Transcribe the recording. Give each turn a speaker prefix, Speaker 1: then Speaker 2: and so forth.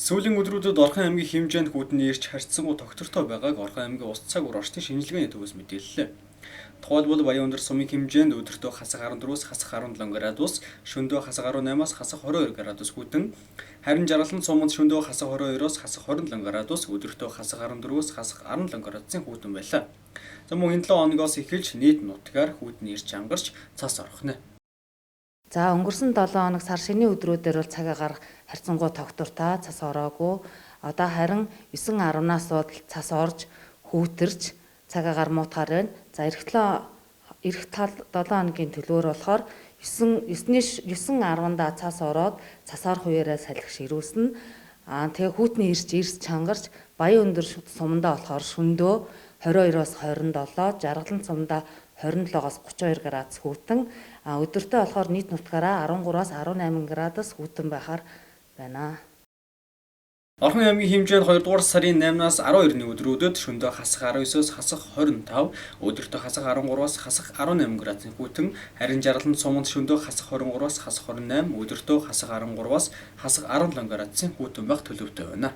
Speaker 1: Сүүлийн өдрүүдэд Орхон аймгийн хэмжээнд хүйтэн ирж харьцангуй тогтвортой байгааг Орхон аймгийн ус цаг ур орчны шинжилгээний төвөөс мэдээллээ. Тухайлбал Баян өндөр сумын хэмжээнд өдөртөө хасах 14-өөс хасах 17 градус, шөнөдөө хасах 18-аас хасах 22 градус хүйтэн, харин Жаргалан суманд шөнөдөө хасах 22-оос хасах 27 градус, өдөртөө хасах 14-өөс хасах 17 градусын хүйтэн байлаа. За мөн энэ 7 хоногоос эхэлж нийт нутгаар хүйтэн ирж чангарч цас орох нэ.
Speaker 2: За өнгөрсөн 7 хоног сар шинийн өдрүүдээр бол цаг агаар харьцангуй тогтвортой цас ороогүй. Одоо харин 9-10-наас бол цас орж хүүтэрч цаг агаар муутгаар байна. За эх 7 хоногийн төлөөр болохоор 9-10-нд цас ороод цасаар хуяраа салхиш ирүүлсэн. Тэгээ хүүтний ирж чангарч Баян өндөр сумандаа болохоор шөнөдөө 22-оос 27, Жаргалан сумдаа 27-оос 32 градус хүйтэн, өдөртөө болохоор нийт нутгаараа 13-аас 18 градус хүйтэн байхаар байна.
Speaker 1: Орхон аймгийн хэмжээнд 2 дугаар сарын 8-наас 12-ны өдрүүдэд шөнөдөө хасах 19-оос хасах 25, өдөртөө хасах 13-аас хасах 18 градусын хүйтэн, харин Жаргалан суманд шөнөдөө хасах 23-аас хасах 28, өдөртөө хасах 13-аас хасах 17 градусын хүйтэн байх төлөвтэй байна.